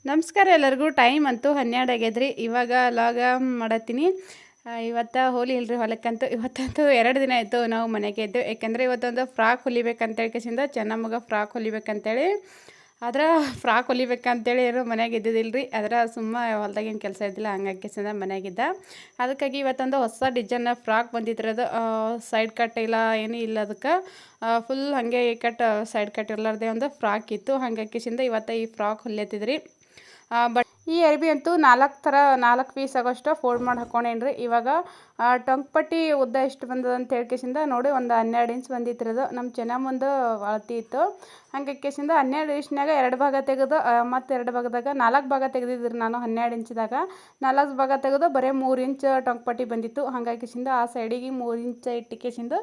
ನಮಸ್ಕಾರ ಎಲ್ಲರಿಗೂ. ಟೈಮ್ ಅಂತೂ 12 ಆಗ್ಯದ್ರಿ. ಇವಾಗ ಲಾಗ ಮಾಡತ್ತೀನಿ. ಇವತ್ತು ಹೋಲಿ ಇಲ್ರಿ ಹೊಲಕ್ಕಂತೂ. ಇವತ್ತಂತೂ 2 ದಿನ ಆಯಿತು ನಾವು ಮನೆಗೆ ಇದ್ದು. ಯಾಕೆಂದರೆ ಇವತ್ತೊಂದು ಫ್ರಾಕ್ ಹೊಲಿಬೇಕಂತೇಳಿ ಕೇಸಿಂದ ಚೆನ್ನಮ್ಮಗೆ ಫ್ರಾಕ್ ಹೊಲಿಬೇಕಂತೇಳಿ. ಆದ್ರೆ ಫ್ರಾಕ್ ಹೊಲಿಬೇಕಂತೇಳಿ ಏನು ಮನೆಗೆ ಇದ್ದಿದ್ದಿಲ್ಲ ರೀ. ಅದರ ಸುಮ್ಮ ಹೊಲ್ದಾಗೇನು ಕೆಲಸ ಇದ್ದಿಲ್ಲ, ಹಂಗಾಗಿ ಕೇಸಿಂದ ಮನೆಯಾಗಿದ್ದ. ಅದಕ್ಕಾಗಿ ಇವತ್ತೊಂದು ಹೊಸ ಡಿಸೈನ್ ಫ್ರಾಕ್ ಬಂದಿತ್ತು. ಅದು ಸೈಡ್ ಕಟ್ ಇಲ್ಲ, ಏನೂ ಇಲ್ಲ. ಅದಕ್ಕೆ ಫುಲ್ ಹಾಗೆ ಕಟ್ ಸೈಡ್ ಕಟ್ ಇರಲಾರ್ದೆ ಒಂದು ಫ್ರಾಕ್ ಇತ್ತು. ಹಂಗಾಗಿ ಕೇಸಿಂದ ಇವತ್ತು ಈ ಫ್ರಾಕ್ ಹೊಲಿಯತ್ತಿದ್ರಿ. ಬಟ್ ಈ ಅರ್ಬಿ ಅಂತೂ 4 ಪೀಸ್ ಆಗೋಷ್ಟು ಫೋಲ್ಡ್ ಮಾಡಿ ಹಾಕ್ಕೊಂಡೇನ್ರಿ. ಇವಾಗ ಟೊಂಕ್ ಪಟ್ಟಿ ಉದ್ದ ಎಷ್ಟು ಬಂದದ ಅಂತ ಹೇಳ್ಕೇಸಿಂದ ನೋಡಿ, ಒಂದು 12 ಇಂಚ್ ಬಂದಿತ್ತಿರೋದು. ನಮ್ಮ ಚೆನ್ನಮ್ಮಂದು ಅಳತಿ ಇತ್ತು. ಹಂಗೆ ಕೇಸಿಂದ 12 ಇಂಚ್ನಾಗ 2 ಭಾಗ ತೆಗೆದು ಮತ್ತು 2 ಭಾಗದಾಗ 4 ಭಾಗ ತೆಗೆದಿದ್ರಿ ನಾನು. 12 ಇಂಚ್ದಾಗ 4 ಭಾಗ ತೆಗೆದು ಬರೀ 3 ಇಂಚ್ ಟೊಂಕ್ ಪಟ್ಟಿ ಬಂದಿತ್ತು. ಹಂಗಾಗಿ ಕೇಸಿಂದ ಆ ಸೈಡಿಗೆ 3 ಇಂಚ್ ಇಟ್ಟು ಕೇಸಿಂದ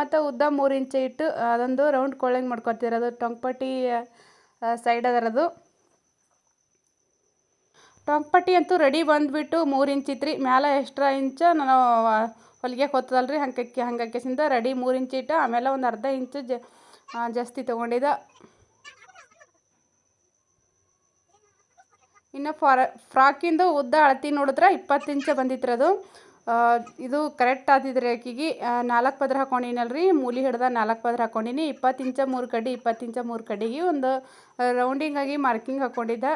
ಮತ್ತು ಉದ್ದ 3 ಇಂಚ್ ಇಟ್ಟು ಅದೊಂದು ರೌಂಡ್ ಕೊಳ್ಳಂಗೆ ಮಾಡ್ಕೊತಿರೋದು. ಟೊಂಕ್ ಪಟ್ಟಿ ಸೈಡ್ ಅದರದು ಟೊಂಕ್ ಪಟ್ಟಿ ಅಂತೂ ರೆಡಿ ಬಂದುಬಿಟ್ಟು 3 ಇಂಚ್ ಇತ್ತು ರೀ. ಮ್ಯಾಲೆ ಎಕ್ಸ್ಟ್ರಾ ಇಂಚ್ ನಾನು ಹೊಲಿಗೆ ಹೊತ್ತದಲ್ರಿ. ಹಂಗಾಕೆಸಿಂದ ರೆಡಿ 3 ಇಂಚ್ ಇಟ್ಟು ಆಮೇಲೆ ಒಂದು ಅರ್ಧ ಇಂಚು ಜಾಸ್ತಿ ತೊಗೊಂಡಿದ್ದೆ. ಇನ್ನು ಫ್ರಾಕಿಂದು ಉದ್ದ ಅಳತಿ ನೋಡಿದ್ರೆ 20 ಇಂಚ್ ಬಂದಿತ್ತು. ಇದು ಕರೆಕ್ಟ್ ಆದಿದ್ರಿ. ಆಕಿಗೆ 4 ಪದ್ರ ಹಾಕ್ಕೊಂಡಿನಲ್ರಿ, ಮೂಲಿ ಹಿಡ್ದ 4 ಪದ್ರ ಹಾಕ್ಕೊಂಡಿನಿ. 20 ಇಂಚ 3 ಕಡ್ಡಿ, 20 ಇಂಚ 3 ಕಡ್ಡಿಗೆ ಒಂದು ರೌಂಡಿಂಗಾಗಿ ಮಾರ್ಕಿಂಗ್ ಹಾಕ್ಕೊಂಡಿದ್ದೆ.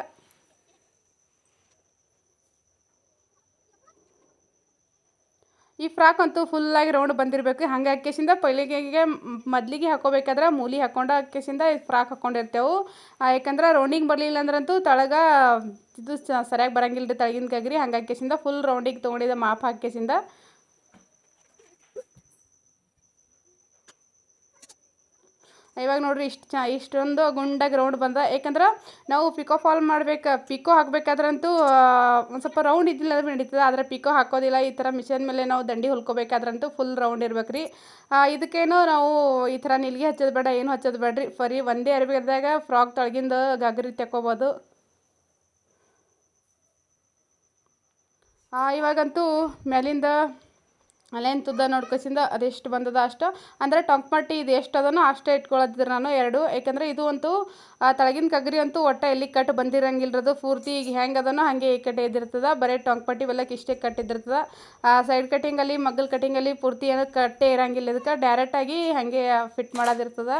ಈ ಫ್ರಾಕ್ ಅಂತೂ ಫುಲ್ಲಾಗಿ ರೌಂಡ್ ಬಂದಿರಬೇಕು. ಹಂಗೆ ಕೇಸಿಂದ ಪೈಲಿಗೆಗೆ ಮೊದಲಿಗೆ ಹಾಕೋಬೇಕಾದ್ರೆ ಮೂಲಿ ಹಾಕ್ಕೊಂಡು ಕೇಸಿಂದ ಫ್ರಾಕ್ ಹಾಕ್ಕೊಂಡಿರ್ತೇವೆ. ಯಾಕಂದ್ರೆ ರೌಂಡಿಂಗ್ ಬರಲಿಲ್ಲ ಅಂದ್ರಂತೂ ತಳಗ ಇದು ಸರಿಯಾಗಿ ಬರಂಗಿಲ್ಲ ರೀ, ತಳಗಿನ ಗಗ್ರಿ. ಹಂಗಾಗಿ ಕೇಸಿಂದ ಫುಲ್ ರೌಂಡಿಗೆ ತೊಗೊಂಡಿದ್ದೆ ಮಾಪ್ ಹಾಕಿಸಿಂದ. ಇವಾಗ ನೋಡಿರಿ ಇಷ್ಟೊಂದು ಗುಂಡಾಗಿ ರೌಂಡ್ ಬಂದ. ಯಾಕಂದ್ರೆ ನಾವು ಪಿಕೋ ಫಾಲ್ ಪಿಕೋ ಹಾಕಬೇಕಾದ್ರಂತೂ ಒಂದು ಸ್ವಲ್ಪ ರೌಂಡ್ ಇದ್ದಿಲ್ಲ ಅಂದ್ರೆ ನಡೀತದೆ. ಆದರೆ ಪಿಕೋ ಹಾಕೋದಿಲ್ಲ. ಈ ಥರ ಮಿಷನ್ ಮೇಲೆ ನಾವು ದಂಡಿ ಹೊಲ್ಕೋಬೇಕಾದ್ರಂತೂ ಫುಲ್ ರೌಂಡ್ ಇರ್ಬೇಕು ರೀ. ಇದಕ್ಕೇನೋ ನಾವು ಈ ಥರ ನಿಲ್ಗೆ ಹಚ್ಚೋದು ಬೇಡ, ಏನು ಹಚ್ಚೋದು ಬೇಡ್ರಿ. ಬರೀ ಒಂದೇ ಅರ್ಬಿದಾಗ ಫ್ರಾಕ್ ತೊಳಗಿಂದ ಗಗ್ರಿ ತೆಕ್ಕೋಬೋದು. ಇವಾಗಂತೂ ಮೇಲಿಂದ ಅಲ್ಲೇನು ತುದ್ದ ನೋಡ್ಕೊಸಿಂದ ಅದೆಷ್ಟು ಬಂದದ ಅಷ್ಟು. ಅಂದರೆ ಟೊಂಕ್ ಪಟ್ಟಿ ಇದು ಎಷ್ಟು ಅದನೋ ಅಷ್ಟೇ ಇಟ್ಕೊಳತ್ತಿದ್ರು ನಾನು 2. ಯಾಕಂದರೆ ಇದು ಅಂತೂ ತಳಗಿನ ಕಗ್ರಿ ಅಂತೂ ಒಟ್ಟು ಎಲ್ಲಿ ಕಟ್ ಬಂದಿರಂಗಿಲ್ಲರದು. ಪೂರ್ತಿ ಈಗ ಹೆಂಗೆ ಅದನೋ ಹಾಗೆ ಈ ಕಟ್ಟೆ ಇದ್ದಿರ್ತದೆ. ಬರೀ ಟೊಂಕ್ ಪಟ್ಟಿ ಬೆಲ್ಲಕ್ಕೆ ಇಷ್ಟೇ ಕಟ್ಟಿದ್ದಿರ್ತದೆ. ಸೈಡ್ ಕಟ್ಟಿಂಗಲ್ಲಿ ಮಗ್ಗಲ್ ಕಟ್ಟಿಂಗಲ್ಲಿ ಪೂರ್ತಿ ಏನೋ ಕಟ್ಟೆ ಇರಂಗಿಲ್ಲ. ಇದಕ್ಕೆ ಡೈರೆಕ್ಟಾಗಿ ಹಾಗೆ ಫಿಟ್ ಮಾಡೋದಿರ್ತದೆ.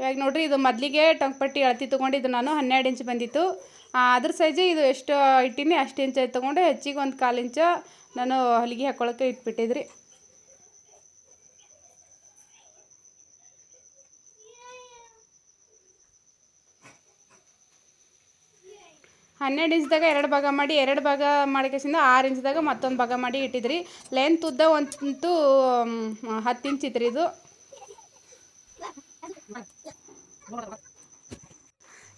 ಇವಾಗ ನೋಡಿರಿ, ಇದು ಮೊದಲಿಗೆ ಟೊಂಕ್ ಪಟ್ಟಿ ಅಳತಿ ತೊಗೊಂಡಿದ್ದು ನಾನು 12 ಇಂಚ್ ಬಂದಿತ್ತು. ಅದ್ರ ಸೈಜು ಇದು ಎಷ್ಟು ಇಟ್ಟೀನಿ ಅಷ್ಟು ಇಂಚ್ ತೊಗೊಂಡು ಹೆಚ್ಚಿಗೆ ಒಂದು 1/4 ಇಂಚ ನಾನು ಹೊಲಿಗೆ ಹಾಕ್ಕೊಳಕ್ಕೆ ಇಟ್ಬಿಟ್ಟಿದ್ರಿ. 12 ಇಂಚ್ದಾಗ 2 ಭಾಗ ಮಾಡಿ 2 ಭಾಗ ಮಾಡಿಕೆಸಿಂದ 6 ಇಂಚ್ದಾಗ ಮತ್ತೊಂದು ಭಾಗ ಮಾಡಿ ಇಟ್ಟಿದ್ರಿ. ಲೆಂತ್ ಉದ್ದ ಅಂತೂ 10 ಇಂಚ್ ಇತ್ತು ಇದು.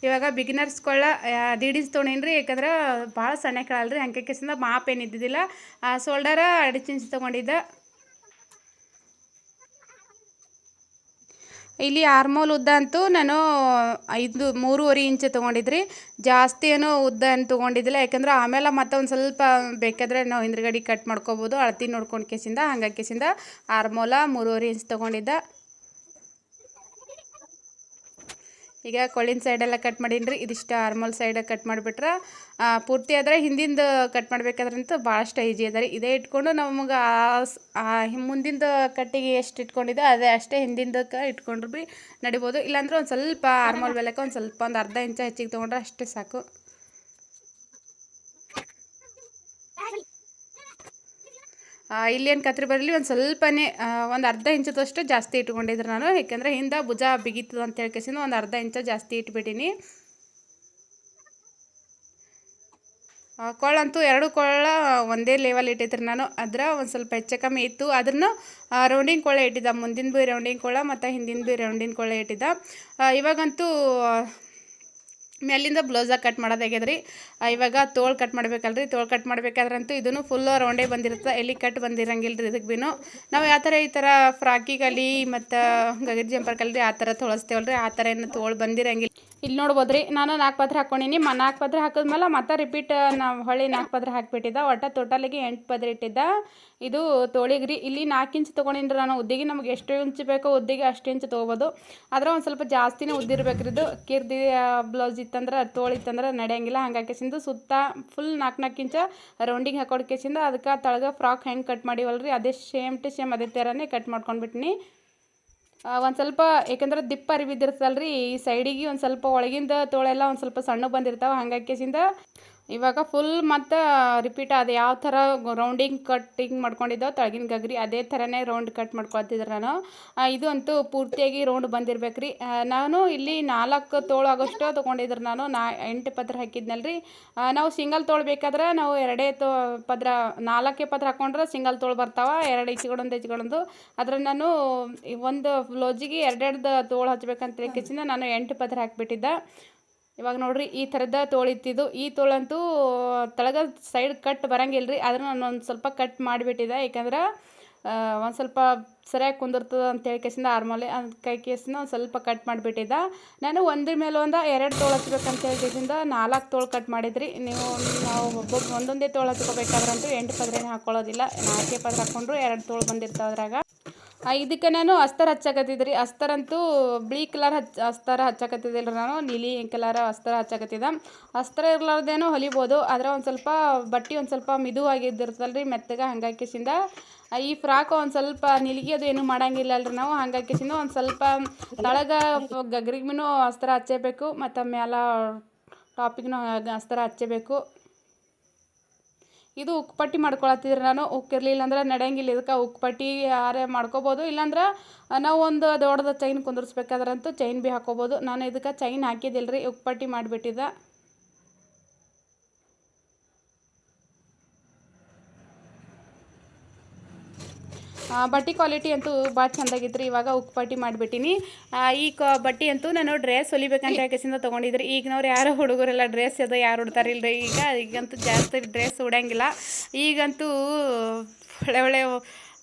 ಇವಾಗ ಬಿಗಿನರ್ಸ್ಗಳ 1.5 ಇಂಚ್ ತೊಗೊಂಡೇನ್ರಿ. ಯಾಕಂದ್ರೆ ಭಾಳ ಸಣ್ಣ ಕೇಳಲ್ರಿ. ಹಂಗೆ ಕೇಸಿಂದ ಮಾಪ್ ಏನು ಇದ್ದಿದ್ದಿಲ್ಲ. ಶೋಲ್ಡರ 2.5 ಇಂಚ್ ತೊಗೊಂಡಿದ್ದೆ. ಇಲ್ಲಿ ಆರ್ಮೋಲ್ ಉದ್ದ ಅಂತೂ ನಾನು 3.5 ಇಂಚ್ ತೊಗೊಂಡಿದ್ರಿ. ಜಾಸ್ತಿ ಏನೋ ಉದ್ದ ಏನು ತೊಗೊಂಡಿದ್ದಿಲ್ಲ. ಯಾಕಂದ್ರೆ ಆಮೇಲೆ ಮತ್ತೆ ಒಂದು ಸ್ವಲ್ಪ ಬೇಕಾದರೆ ನಾವು ಹಿಂದ್ಗಡೆ ಕಟ್ ಮಾಡ್ಕೋಬೋದು ಅಳತಿ ನೋಡ್ಕೊಂಡು ಕೇಸಿಂದ. ಹಂಗಾಗಿ ಕೇಸಿಂದ ಆರ್ಮೋಲ 3.5 ಇಂಚ್ ತೊಗೊಂಡಿದ್ದೆ. ಈಗ ಕೊಳ್ಳಿನ ಸೈಡೆಲ್ಲ ಕಟ್ ಮಾಡೀನಿ. ಇದಿಷ್ಟು ಆರ್ಮೋಲ್ ಸೈಡ್ ಕಟ್ ಮಾಡಿಬಿಟ್ರೆ ಪೂರ್ತಿ ಆದರೆ ಹಿಂದಿಂದ ಕಟ್ ಮಾಡಬೇಕಾದ್ರಂತೂ ಭಾಳಷ್ಟು ಈಜಿ ಅದ ರೀ. ಇದೇ ಇಟ್ಕೊಂಡು ನಮಗೆ ಮುಂದಿಂದ ಕಟ್ಟಿಗೆ ಎಷ್ಟು ಇಟ್ಕೊಂಡಿದ್ದೆ ಅದೇ ಅಷ್ಟೇ ಹಿಂದಿಂದಕ್ಕೆ ಇಟ್ಕೊಂಡ್ರು ಭೀ ನಡಿಬೋದು. ಇಲ್ಲಾಂದ್ರೆ ಒಂದು ಸ್ವಲ್ಪ ಆರ್ಮೋಲ್ ಬೆಲಕ್ಕೆ ಒಂದು ಸ್ವಲ್ಪ ಒಂದು ಅರ್ಧ ಇಂಚ ಹೆಚ್ಚಿಗೆ ತೊಗೊಂಡ್ರೆ ಅಷ್ಟೇ ಸಾಕು. ಇಲ್ಲೇನು ಕತ್ರಿ ಬರಲಿ ಒಂದು ಸ್ವಲ್ಪನೇ ಒಂದು ಅರ್ಧ ಇಂಚದಷ್ಟು ಜಾಸ್ತಿ ಇಟ್ಕೊಂಡಿದ್ರು ನಾನು. ಯಾಕೆಂದರೆ ಹಿಂದೆ ಭುಜ ಬಿಗಿತದ ಅಂತ ಹೇಳ್ಕೇಸಿಂದ ಒಂದು ಅರ್ಧ ಇಂಚ ಜಾಸ್ತಿ ಇಟ್ಬಿಟ್ಟೀನಿ. ಕೊಳ್ಳಂತೂ 2 ಕೊಳ್ಳ ಒಂದೇ ಲೆವೆಲ್ ಇಟ್ಟಿದ್ರಿ ನಾನು. ಅದ್ರ ಒಂದು ಸ್ವಲ್ಪ ಹೆಚ್ಚು ಕಮ್ಮಿ ಇತ್ತು. ಅದನ್ನು ರೌಂಡಿಂಗ್ ಕೊಳ್ಳೆ ಇಟ್ಟಿದ್ದ. ಮುಂದಿನ ಭೀ ರೌಂಡಿಂಗ್ ಕೊಳ್ಳ ಮತ್ತು ಹಿಂದಿನ ಭೀ ರೌಂಡಿಂಗ್ ಕೊಳ್ಳೆ ಇಟ್ಟಿದ್ದ. ಇವಾಗಂತೂ ಮೇಲಿಂದ ಬ್ಲೌಸಾಗಿ ಕಟ್ ಮಾಡೋದಾಗ್ಯದ್ರಿ. ಇವಾಗ ತೋಳು ಕಟ್ ಮಾಡ್ಬೇಕಲ್ರಿ. ತೋಳು ಕಟ್ ಮಾಡ್ಬೇಕಾದ್ರಂತೂ ಇದನ್ನು ಫುಲ್ ರೌಂಡೇ ಬಂದಿರುತ್ತೆ, ಎಲ್ಲಿ ಕಟ್ ಬಂದಿರಂಗಿಲ್ಲ ರೀ. ಇದಕ್ಕೆ ಭೀ ನಾವು ಯಾವ ಥರ ಈ ಥರ ಫ್ರಾಕಿಗಲ್ಲಿ ಮತ್ತು ಗಗರಿ ಜಂಪರ್ಕಲ್ರಿ ಆ ಥರ ತೊಳಸ್ತೇವಲ್ರಿ, ಆ ಥರ ಏನು ತೋಳು ಬಂದಿರಂಗಿಲ್ಲ. ಇಲ್ಲಿ ನೋಡ್ಬೋದು ರೀ, ನಾನು 4 ಪದ್ರ ಹಾಕ್ಕೊಂಡೀನಿ. 4 ಪದ್ರ ಹಾಕಿದ್ಮೇಲೆ ಮತ್ತೆ ರಿಪೀಟ್ ನಾವು ಹೊಳ್ಳಿ 4 ಪದ್ರ ಹಾಕಿಬಿಟ್ಟಿದ್ದ. ಒಟ್ಟು ಟೋಟಲಿಗೆ 8 ಪದ್ರ ಇಟ್ಟಿದ್ದ. ಇದು ತೋಳಿಗೆ ರೀ. ಇಲ್ಲಿ 4 ಇಂಚ್ ತೊಗೊಂಡಿನಿ ನಾನು ಉದ್ದಿಗೆ. ನಮಗೆ ಎಷ್ಟು ಇಂಚ್ ಬೇಕೋ ಉದ್ದಿಗೆ ಅಷ್ಟು ಇಂಚ್ ತೊಗೋಬೋದು. ಆದ್ರೆ ಒಂದು ಸ್ವಲ್ಪ ಜಾಸ್ತಿನೇ ಉದ್ದಿರ್ಬೇಕು ರೀ. ಇದು ಕಿರ್ದಿ ಬ್ಲೌಸ್ ಇತ್ತಂದ್ರೆ ತೋಳಿತ್ತಂದ್ರೆ ನಡೆಯಂಗಿಲ್ಲ. ಹಂಗಾಕಿಸಿಂದು ಸುತ್ತ ಫುಲ್ 4 ಇಂಚ ರೌಂಡಿಂಗ್ ಹಾಕೊಡ್ಕೇಸಿಂದ ಅದಕ್ಕೆ ತಳಗ ಫ್ರಾಕ್ ಹೆಂಗೆ ಕಟ್ ಮಾಡಿವಲ್ರಿ ಅದೇ ಸೇಮ್ ಟು ಸೇಮ್ ಅದೇ ಥರನೇ ಕಟ್ ಮಾಡ್ಕೊಂಡ್ಬಿಟ್ಟಿನಿ. ಒಂದು ಸ್ವಲ್ಪ ಏಕೆಂದ್ರೆ ದಿಪ್ಪ ಅರಿವಿದ್ದಿರ್ತಲ್ಲ ರೀ, ಈ ಸೈಡಿಗೆ ಒಂದು ಸ್ವಲ್ಪ ಒಳಗಿಂದ ತೋಳೆಲ್ಲ ಒಂದು ಸ್ವಲ್ಪ ಸಣ್ಣ ಬಂದಿರ್ತಾವೆ. ಹಂಗಾಕಿಸಿಂದ ಇವಾಗ ಫುಲ್ ಮತ್ತು ರಿಪೀಟ್ ಅದು ಯಾವ ಥರ ರೌಂಡಿಂಗ್ ಕಟ್ಟಿಂಗ್ ಮಾಡ್ಕೊಂಡಿದ್ದೋ ತಳಗಿನ ಗಗ್ರಿ ಅದೇ ಥರನೇ ರೌಂಡ್ ಕಟ್ ಮಾಡ್ಕೊಳ್ತಿದ್ರೆ ನಾನು. ಇದು ಅಂತೂ ಪೂರ್ತಿಯಾಗಿ ರೌಂಡ್ ಬಂದಿರ್ಬೇಕು ರೀ. ನಾನು ಇಲ್ಲಿ 4 ತೋಳು ಆಗೋಷ್ಟು ತೊಗೊಂಡಿದ್ರೆ ನಾನು 8 ಪದ್ರ ಹಾಕಿದ್ನಲ್ಲ ರೀ. ನಾವು ಸಿಂಗಲ್ ತೋಳು ಬೇಕಾದ್ರೆ ನಾವು 2 ಪದ್ರ 4 ಪದ್ರ ಹಾಕ್ಕೊಂಡ್ರೆ ಸಿಂಗಲ್ ತೋಳು ಬರ್ತಾವೆ, 2 ಈಚೆಗೊಂದು ಈಚೆಗೊಂದು. ಆದರೆ ನಾನು ಒಂದು ಬ್ಲೌಸಿಗೆ 2 ತೋಳು ಹಚ್ಬೇಕಂತ ಹೇಳಿಕೆಸಿಂದ ನಾನು 8 ಪದ್ರ ಹಾಕಿಬಿಟ್ಟಿದ್ದೆ. ಇವಾಗ ನೋಡಿರಿ ಈ ಥರದ ತೋಳಿತ್ತಿದ್ದು. ಈ ತೋಳಂತೂ ತಳಗ ಸೈಡ್ ಕಟ್ ಬರಂಗಿಲ್ಲ ರೀ. ಅದನ್ನು ನಾನು ಒಂದು ಸ್ವಲ್ಪ ಕಟ್ ಮಾಡಿಬಿಟ್ಟಿದ್ದೆ. ಯಾಕಂದ್ರೆ ಒಂದು ಸ್ವಲ್ಪ ಸರಿಯಾಗಿ ಕುಂದಿರ್ತದೆ ಅಂತ ಹೇಳಿಕೆಸಿಂದ ಆರ್ಮೋಲೆ ಕೈ ಕೇಸನ್ನ ಒಂದು ಸ್ವಲ್ಪ ಕಟ್ ಮಾಡಿಬಿಟ್ಟಿದ್ದೆ. ನಾನು ಒಂದ್ರ ಮೇಲೆ ಒಂದು 2 ತೋಳು ಹಚ್ಬೇಕಂತ ಹೇಳಿಕೆಸಿಂದ 4 ತೋಳು ಕಟ್ ಮಾಡಿದ್ರಿ. ನಾವು ಒಂದೊಂದೇ ತೋಳು ಹಚ್ಕೋಬೇಕಾದ್ರಂತೂ 8 ಪದ್ರೇನು ಹಾಕ್ಕೊಳ್ಳೋದಿಲ್ಲ. 4 ಪದ್ರ ಹಾಕ್ಕೊಂಡ್ರು 2 ತೋಳು ಬಂದಿರ್ತಾವೆ ಅದ್ರಾಗ. ಇದಕ್ಕೆ ನಾನು ಅಸ್ತರ್ ಹಚ್ಚಕತ್ತಿದ್ರಿ. ಅಸ್ತರಂತೂ ಬಿಳಿ ಕಲರ್ ಅಸ್ತರ ಹಚ್ಚಕತ್ತಿದ್ದಿಲ್ಲ ರೀ, ನಾನು ನೀಲಿ ಕಲರ್ ಅಸ್ತರ ಹಚ್ಚಕತ್ತಿದ್ದೆ. ಅಸ್ತರ ಇರ್ಲಾರ್ದೇನೋ ಹೊಲಿಬೋದು, ಆದರೆ ಒಂದು ಸ್ವಲ್ಪ ಬಟ್ಟೆ ಒಂದು ಸ್ವಲ್ಪ ಮಿದುವಾಗಿದ್ದಿರ್ತಲ್ಲ ರೀ ಮೆತ್ತಗೆ. ಹಂಗಾಕಿಸಿಂದ ಈ ಫ್ರಾಕ್ ಒಂದು ಸ್ವಲ್ಪ ನಿಲಿಗೆ ಅದು ಏನೂ ಮಾಡೋಂಗಿಲ್ಲ ಅಲ್ರಿ ನಾವು. ಹಂಗಾಕಿಸಿಂದ ಒಂದು ಸ್ವಲ್ಪ ತಳಗ ಗಗ್ರಿಗೂ ಅಸ್ತರ ಹಚ್ಚೇಬೇಕು ಮತ್ತು ಮ್ಯಾಲ ಟಾಪಿಗೂ ಅಸ್ತರ ಹಚ್ಚೇಬೇಕು. ಇದು ಉಕ್ಪಟ್ಟಿ ಮಾಡ್ಕೊಳತ್ತಿದ್ರೆ ನಾನು. ಉಕ್ಕಿರ್ಲಿಲ್ಲ ಅಂದ್ರೆ ನಡೆಯಂಗಿಲ್ಲ. ಇದಕ್ಕೆ ಉಕ್ಪಟ್ಟಿ ಯಾರೇ ಮಾಡ್ಕೋಬೋದು. ಇಲ್ಲಾಂದ್ರೆ ನಾವು ಒಂದು ದೊಡ್ಡದು ಚೈನ್ ಕುಂದಿರ್ಸ್ಬೇಕಾದ್ರಂತೂ ಚೈನ್ ಭೀ ಹಾಕೋಬೋದು. ನಾನು ಇದಕ್ಕೆ ಚೈನ್ ಹಾಕಿದ್ದಿಲ್ಲ ರೀ, ಉಕ್ಪಟ್ಟಿ ಮಾಡಿಬಿಟ್ಟಿದ್ದೆ. ಬಟ್ಟೆ ಕ್ವಾಲಿಟಿ ಅಂತೂ ಭಾಳ ಚೆಂದಾಗಿತ್ತು ರೀ. ಇವಾಗ ಉಕ್ಪಟ್ಟಿ ಮಾಡಿಬಿಟ್ಟಿನಿ. ಈ ಬಟ್ಟೆ ಅಂತೂ ನಾನು ಡ್ರೆಸ್ ಹೊಲಿಬೇಕಂತ ಯಾಕೆಸಿಂದ ತೊಗೊಂಡಿದ್ರಿ. ಈಗಿನವ್ರು ಯಾರೋ ಹುಡುಗರೆಲ್ಲ ಡ್ರೆಸ್ ಅದು ಯಾರು ಉಡ್ತಾರಿಲ್ಲ ರೀ. ಈಗಂತೂ ಜಾಸ್ತಿ ಡ್ರೆಸ್ ಉಡಂಗಿಲ್ಲ. ಈಗಂತೂ ಒಳ್ಳೆ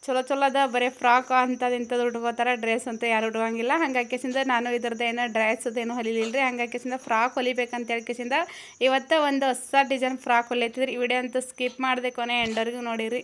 ಚಲೋ ಅದ ಬರೀ ಫ್ರಾಕ್ ಅಂಥದ್ದು ಉಟ್ಕೋತಾರೆ. ಡ್ರೆಸ್ ಅಂತೂ ಯಾರು ಉಡುವಂಗಿಲ್ಲ. ಹಂಗಾಕಿಸಿಂದ ನಾನು ಇದ್ರದ್ದೇನೋ ಡ್ರೆಸ್ ಅದೇನು ಹೊಲಿಲಿಲ್ಲ ರೀ. ಹಂಗಾಕಿಸಿಂದ ಫ್ರಾಕ್ ಹೊಲಿಬೇಕಂತ ಹೇಳ್ಕಿಸಿಂದ ಇವತ್ತು ಒಂದು ಹೊಸ ಡಿಸೈನ್ ಫ್ರಾಕ್ ಹೊಲಿತಿದ್ರಿ. ಈ ವಿಡಿಯೋ ಅಂತೂ ಸ್ಕಿಪ್ ಮಾಡಿದೆ, ಕೊನೆ ಎಂಡವರೆಗೂ ನೋಡಿರಿ.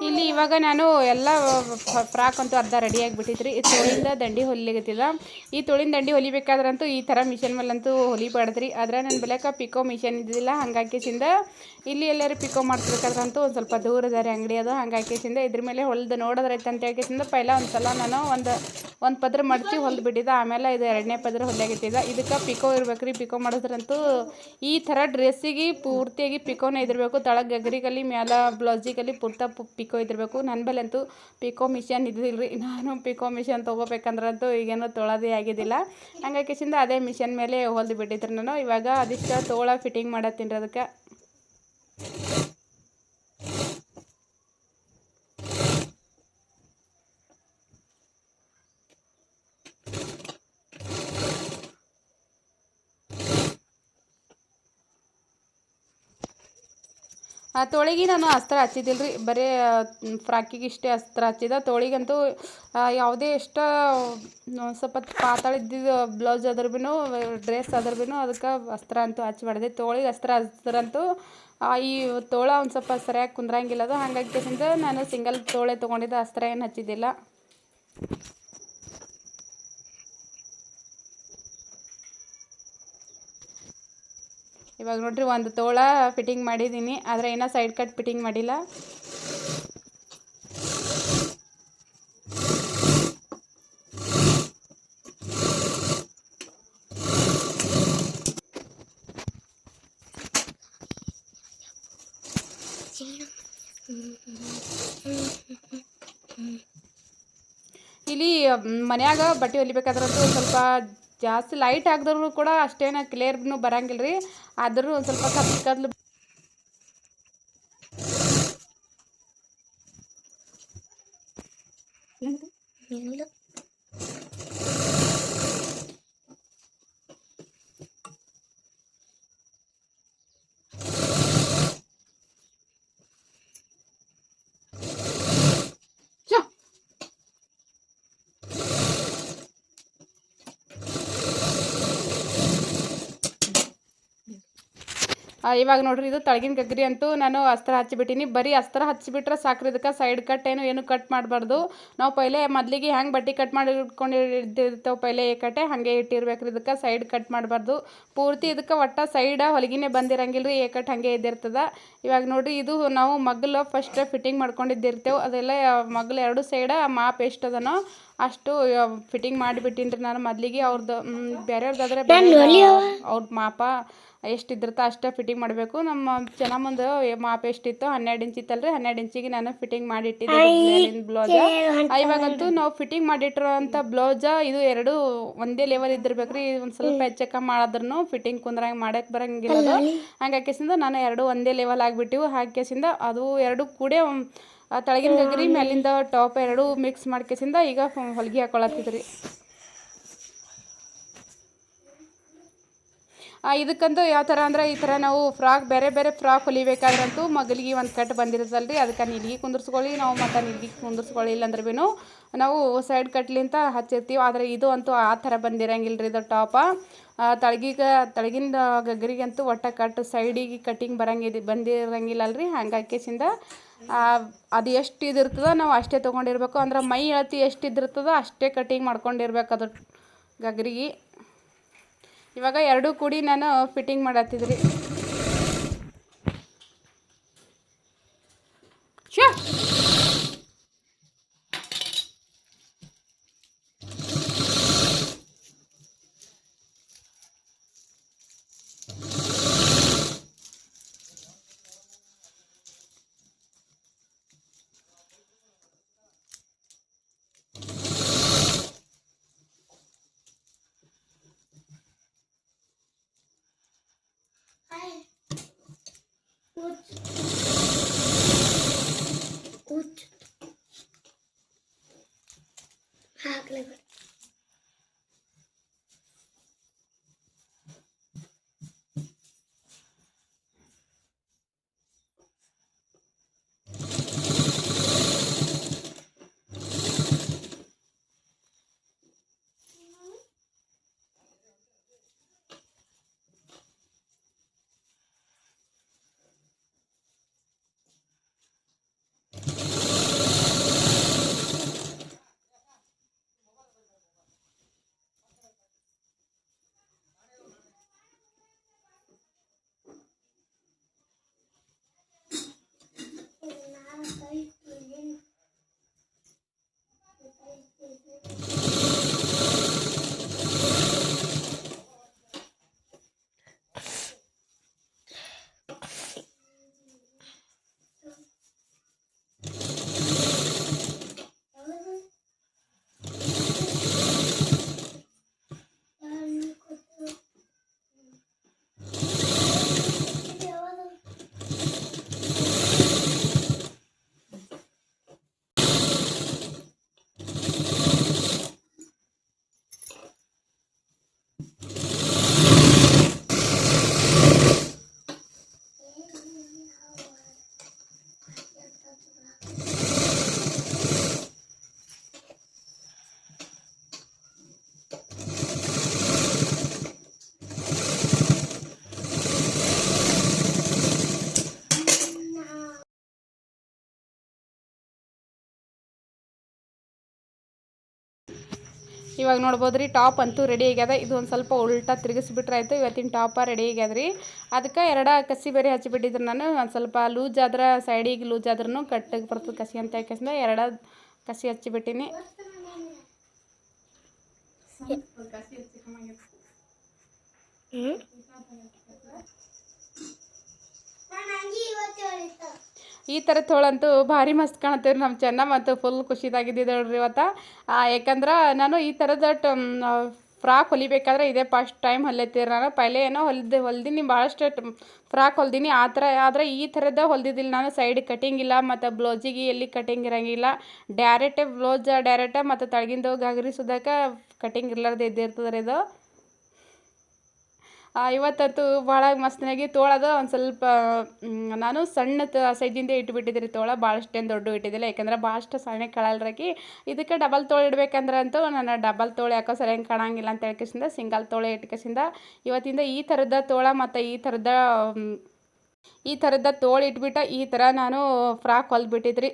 ಇಲ್ಲಿ ಇವಾಗ ನಾನು ಎಲ್ಲ ಫ್ರಾಕ್ ಅಂತೂ ಅರ್ಧ ರೆಡಿ ಆಗಿಬಿಟ್ಟಿದ್ರಿ. ಈ ತೋಳಿಂದ ದಂಡಿ ಹೊಲಿಲಿಗತ್ತಿಲ್ಲ. ಈ ತೋಳಿನ ದಂಡಿ ಹೊಲಿಬೇಕಾದ್ರಂತೂ ಈ ಥರ ಮಿಷನ್ ಮೇಲಂತೂ ಹೊಲಿಬಾರ್ದ್ರಿ. ಆದರೆ ನನ್ನ ಬೆಲೆಕ ಪಿಕೋ ಮಿಷನ್ ಇದ್ದಿಲ್ಲ. ಹಂಗಾಕಿಸಿಂದ ಇಲ್ಲಿ ಎಲ್ಲರೂ ಪಿಕೋ ಮಾಡ್ಸ್ಬೇಕಾದ್ರಂತೂ ಒಂದು ಸ್ವಲ್ಪ ದೂರ ಇದಾರೆ ಅಂಗಡಿ ಅದು. ಹಂಗಾಕಿಸಿಂದ ಇದ್ರ ಮೇಲೆ ಹೊಲ್ದು ನೋಡೋದ್ರೈತೆ ಅಂತ ಹೇಳಿಕಿಸಿಂದ ಪೈಲ ಒಂದು ಸಲ ನಾನು ಒಂದು ಪದ್ರ ಮಡಚಿ ಹೊಲ್ದು ಬಿಟ್ಟಿದ್ದೆ. ಆಮೇಲೆ ಇದು 2ನೇ ಪದ್ರ ಹೊಲಿಯಾಗಿತ್ತಿದ್ದ. ಇದಕ್ಕೆ ಪಿಕೋ ಇರ್ಬೇಕ್ರಿ. ಪಿಕೋ ಮಾಡೋದ್ರಂತೂ ಈ ಥರ ಡ್ರೆಸ್ಸಿಗೆ ಪೂರ್ತಿಯಾಗಿ ಪಿಕೋನೇ ಇದಿರಬೇಕು. ತಳಗೆ ಗಗ್ರಿಗಲ್ಲಿ ಮ್ಯಾಲ ಬ್ಲೌಸಿಗಲ್ಲಿ ಪಿಕೋ ಇದಿರಬೇಕು. ನನ್ನ ಬಳಿ ಅಂತೂ ಪಿಕೋ ಮಿಷನ್ ಇದ್ದಿಲ್ಲ ರೀ. ನಾನು ಪಿಕೋ ಮಿಷನ್ ತೊಗೋಬೇಕಂದ್ರಂತೂ ಈಗೇನೋ ತೊಳೋದೇ ಆಗಿದ್ದಿಲ್ಲ. ಹಂಗಾಕಿಸಿಂದ ಅದೇ ಮಿಷನ್ ಮೇಲೆ ಹೊಲ್ದು ಬಿಟ್ಟಿದ್ರಿ ನಾನು. ಇವಾಗ ಅದಿಷ್ಟು ತೋಳ ಫಿಟ್ಟಿಂಗ್ ಮಾಡತ್ತೀನಿ ರೀ ಅದಕ್ಕೆ. ತೋಳಿಗೆ ನಾನು ಅಸ್ತ್ರ ಹಚ್ಚಿದ್ದಿಲ್ಲ ರೀ. ಬರೀ ಫ್ರಾಕಿಗೆ ಇಷ್ಟೇ ಅಸ್ತ್ರ ಹಚ್ಚಿದ. ತೋಳಿಗಂತೂ ಯಾವುದೇ ಎಷ್ಟು ಸ್ವಲ್ಪ ಪಾತಾಳ ಇದ್ದಿದ್ದು ಬ್ಲೌಸ್ ಅದ್ರ ಭೀ ಡ್ರೆಸ್ ಅದ್ರ ಭೀ ಅದಕ್ಕೆ ಅಸ್ತ್ರ ಅಂತೂ ಹಚ್ಬಾರ್ದೆ. ತೋಳಿಗೆ ಅಸ್ತ್ರ ಹಚ್ಚಿದ್ರಂತೂ ಈ ತೋಳ ಒಂದು ಸ್ವಲ್ಪ ಸರಿಯಾಗಿ ಕುಂದ್ರಂಗಿಲ್ಲ ಅದು. ಹಾಗಾಗಿ ನಾನು ಸಿಂಗಲ್ ತೋಳೆ ತೊಗೊಂಡಿದ್ದೆ, ಅಸ್ತ್ರ ಏನು ಹಚ್ಚಿದ್ದಿಲ್ಲ. ಇವಾಗ ನೋಡ್ರಿ ಒಂದು ತೋಳ ಫಿಟ್ಟಿಂಗ್ ಮಾಡಿದ್ದೀನಿ, ಆದರೆ ಏನೋ ಸೈಡ್ ಕಟ್ ಫಿಟ್ಟಿಂಗ್ ಮಾಡಿಲ್ಲ. ಇಲ್ಲಿ ಮನ್ಯಾಗ ಬಟ್ಟೆ ಹೊಲಿಬೇಕಾದ್ರಂತೂ ಸ್ವಲ್ಪ ಜಾಸ್ತಿ ಲೈಟ್ ಹಾಕಿದ್ರು ಕೂಡ ಅಷ್ಟೇನು ಕ್ಲಿಯರ್ನು ಬರಂಗಿಲ್ಲ ರೀ. ಆದರೂ ಒಂದು ಸ್ವಲ್ಪ ಕತ್ಲು ಏನಿಲ್ಲ. ಇವಾಗ ನೋಡ್ರಿ ಇದು ತಳಗಿನ ಗಗ್ರಿ ಅಂತೂ ನಾನು ಅಸ್ತ್ರ ಹಚ್ಚಿಬಿಟ್ಟಿನಿ. ಬರೀ ಅಸ್ತ್ರ ಹಚ್ಚಿಬಿಟ್ರೆ ಸಾಕ್ರಿ. ಇದಕ್ಕೆ ಸೈಡ್ ಕಟ್ ಏನು ಕಟ್ ಮಾಡಬಾರ್ದು. ನಾವು ಪೈಲೆ ಮೊದಲಿಗೆ ಹೆಂಗೆ ಬಟ್ಟೆ ಕಟ್ ಮಾಡಿ ಇಟ್ಕೊಂಡಿರ್ತಾವೆ ಪೈಲೆ ಏಕಟ್ಟೆ ಹಾಗೆ ಇಟ್ಟಿರ್ಬೇಕ್ರಿ. ಇದಕ್ಕೆ ಸೈಡ್ ಕಟ್ ಮಾಡಬಾರ್ದು. ಪೂರ್ತಿ ಇದಕ್ಕೆ ಒಟ್ಟು ಸೈಡ ಹೊಲಿಗೆನೇ ಬಂದಿರಂಗಿಲ್ಲ ರೀ, ಏಕಟ್ಟು ಹಾಗೆ ಇದ್ದಿರ್ತದೆ. ಇವಾಗ ನೋಡಿರಿ ಇದು ನಾವು ಮಗ್ಲು ಫಸ್ಟ್ ಫಿಟ್ಟಿಂಗ್ ಮಾಡ್ಕೊಂಡಿದ್ದಿರ್ತೇವೆ. ಅದೆಲ್ಲ ಮಗ್ಲು ಎರಡು ಸೈಡ ಮಾಪ್ ಎಷ್ಟು ಅದನೋ ಅಷ್ಟು ಫಿಟ್ಟಿಂಗ್ ಮಾಡಿಬಿಟ್ಟಿನಿ ರೀ ನಾನು ಮೊದಲಿಗೆ. ಅವ್ರದ್ದು ಬೇರೆಯವ್ರದ್ದಾದ್ರೆ ಅವ್ರ ಮಾಪ ಎಷ್ಟಿದ್ರತ ಅಷ್ಟೇ ಫಿಟ್ಟಿಂಗ್ ಮಾಡಬೇಕು. ನಮ್ಮ ಚೆನ್ನಮ್ಮಂದು ಮಾಪ ಎಷ್ಟಿತ್ತು 12 ಇಂಚ್ ಇತ್ತಲ್ರಿ, 12 ಇಂಚಿಗೆ ನಾನು ಫಿಟ್ಟಿಂಗ್ ಮಾಡಿಟ್ಟಿದ್ದೆ ಬ್ಲೌಸ. ಇವಾಗಂತೂ ನಾವು ಫಿಟ್ಟಿಂಗ್ ಮಾಡಿಟ್ಟಿರೋಂಥ ಬ್ಲೌಸ ಇದು ಎರಡು ಒಂದೇ ಲೆವೆಲ್ ಇದ್ದಿರ್ಬೇಕ್ರಿ. ಒಂದು ಸ್ವಲ್ಪ ಹೆಚ್ಚಕ್ಕ ಮಾಡಿದ್ರೂ ಫಿಟ್ಟಿಂಗ್ ಕುಂದ್ರಂಗೆ ಮಾಡಕ್ಕೆ ಬರಂಗಿಲ್ಲ ಅದು. ಹಂಗಾಕೆಸಿಂದ ನಾನು ಎರಡು ಒಂದೇ ಲೆವೆಲ್ ಆಗಿಬಿಟ್ಟಿವು. ಹಾಕಿಸಿಂದ ಅದು ಎರಡು ಕೂಡ ತಳಗಿನ ಗಗ್ರಿ ಮೇಲಿಂದ ಟಾಪ್ ಎರಡು ಮಿಕ್ಸ್ ಮಾಡ್ಕೆಸಿಂದ ಈಗ ಹೊಲಿಗೆ ಹಾಕೊಳತ್ತಿದ್ರಿ. ಇದಕ್ಕಂತೂ ಯಾವ ಥರ ಅಂದ್ರೆ ಈ ಥರ ನಾವು ಬೇರೆ ಬೇರೆ ಫ್ರಾಕ್ ಹೊಲಿಬೇಕಾದ್ರಂತೂ ಮಗಲಿಗೆ ಒಂದು ಕಟ್ ಬಂದಿರುತ್ತಲ್ರಿ, ಅದಕ್ಕೆ ನಿಲ್ಗೆ ಕುಂದಿರ್ಸ್ಕೊಳ್ಳಿ ನಾವು. ಮತ್ತು ನಿಲ್ಗೆ ಕುಂದಿರ್ಸ್ಕೊಳ್ಳಿ ಇಲ್ಲಾಂದ್ರೆ ಭೀ ನಾವು ಸೈಡ್ ಕಟ್ಲಿಂತ ಹಚ್ಚಿರ್ತೀವಿ. ಆದರೆ ಇದು ಅಂತೂ ಆ ಥರ ಬಂದಿರಂಗಿಲ್ಲ ರೀ. ಇದು ಟಾಪ ತಳಗಿನ ಗಗ್ರಿಗಂತೂ ಒಟ್ಟು ಕಟ್ ಸೈಡಿಗೆ ಕಟ್ಟಿಂಗ್ ಬಂದಿರಂಗಿಲ್ಲಲ್ರಿ. ಹಂಗಾಕೆಸಿಂದ ಅದು ಎಷ್ಟು ಇದಿರ್ತದೋ ನಾವು ಅಷ್ಟೇ ತೊಗೊಂಡಿರ್ಬೇಕು. ಅಂದ್ರೆ ಮೈ ಅಳತಿ ಎಷ್ಟು ಇದಿರ್ತದೋ ಅಷ್ಟೇ ಕಟ್ಟಿಂಗ್ ಮಾಡ್ಕೊಂಡಿರ್ಬೇಕು ಅದು ಗಗ್ರಿಗೆ. ಇವಾಗ ಎರಡೂ ಕೂಡಿ ನಾನು ಫಿಟ್ಟಿಂಗ್ ಮಾಡತ್ತಿದ್ರಿ. ಇವಾಗ ನೋಡ್ಬೋದು ರೀ ಟಾಪ್ ಅಂತೂ ರೆಡಿ ಆಗ್ಯದ. ಇದು ಒಂದು ಸ್ವಲ್ಪ ಉಲ್ಟಾ ತಿರುಗಿಸ್ಬಿಟ್ರೆ ಆಯಿತು. ಇವತ್ತಿನ ಟಾಪ ರೆಡಿ ಆಗ್ಯದ ರೀ. ಅದಕ್ಕೆ ಎರಡು ಕಸಿ ಬೇರೆ ಹಚ್ಚಿಬಿಟ್ಟಿದ್ರು ನಾನು. ಒಂದು ಸ್ವಲ್ಪ ಲೂಸ್ ಆದ್ರೆ ಸೈಡಿಗೆ ಲೂಸ್ ಆದ್ರೂ ಕಟ್ಟಿಗೆ ಬರ್ತದೆ ಕಸಿ ಅಂತ ಯಾಕೆಂದ್ರೆ ಎರಡು ಕಸಿ ಹಚ್ಚಿಬಿಟ್ಟಿನಿ. ಈ ಥರ ತೋಳಂತೂ ಭಾರಿ ಮಸ್ತ್ ಕಾಣತ್ತೀವಿ ನಮ್ಮ ಚೆನ್ನಮ್ಮ ಅಂತೂ ಫುಲ್ ಖುಷಿದಾಗಿದ್ದಿದ್ದಳ್ರಿ ಇವತ್ತು. ಯಾಕಂದ್ರೆ ನಾನು ಈ ಥರದ ಫ್ರಾಕ್ ಹೊಲಿಬೇಕಾದ್ರೆ ಇದೇ ಫಸ್ಟ್ ಟೈಮ್ ಹೊಲಿತೀರ. ನಾನು ಪೈಲೆ ಏನೋ ಹೊಲ್ದೀನಿ ಭಾಳಷ್ಟು ಫ್ರಾಕ್ ಹೊಲ್ದೀನಿ ಆ ಥರ. ಆದರೆ ಈ ಥರದ್ದು ಹೊಲ್ದಿದ್ದಿಲ್ಲ ನಾನು. ಸೈಡ್ ಕಟಿಂಗ್ ಇಲ್ಲ ಮತ್ತು ಬ್ಲೌಸಿಗೆ ಎಲ್ಲಿ ಕಟಿಂಗ್ ಇರೋಂಗಿಲ್ಲ. ಡೈರೆಕ್ಟೇ ಮತ್ತು ತಳಗಿಂದು ಗಾಗ್ರಿ ಸುದಕ್ಕೆ ಕಟಿಂಗ್ ಇರ್ಲಾರ್ದು ಇದ್ದಿರ್ತದೆ ರೀ ಇದು. ಇವತ್ತಂತೂ ಭಾಳ ಮಸ್ತ್ನಾಗಿ ತೋಳದು ಒಂದು ಸ್ವಲ್ಪ ನಾನು ಸಣ್ಣ ಸೈಜಿಂದ ಇಟ್ಬಿಟ್ಟಿದ್ದೆ ರೀ ತೋಳ. ಭಾಳಷ್ಟೇನು ದೊಡ್ಡ ಇಟ್ಟಿದ್ದಿಲ್ಲ, ಯಾಕಂದ್ರೆ ಭಾಳಷ್ಟು ಸಣ್ಣ ಕಳಲ್ರಾಕಿ. ಇದಕ್ಕೆ ಡಬಲ್ ತೋಳು ಇಡ್ಬೇಕಂದ್ರಂತೂ ನಾನು ಡಬಲ್ ತೋಳು ಯಾಕೋ ಸರಿಯಾಗಿ ಕಾಣಂಗಿಲ್ಲ ಅಂತ ಹೇಳ್ಕೇಸಿಂದ ಸಿಂಗಲ್ ತೋಳೆ ಇಟ್ಕೇಸಿಂದ ಇವತ್ತಿಂದ ಈ ಥರದ ತೋಳ ಮತ್ತು ಈ ಥರದ ತೋಳು ಇಟ್ಬಿಟ್ಟು ಈ ಥರ ನಾನು ಫ್ರಾಕ್ ಹೊಲ್ಬಿಟ್ಟಿದ್ರಿ.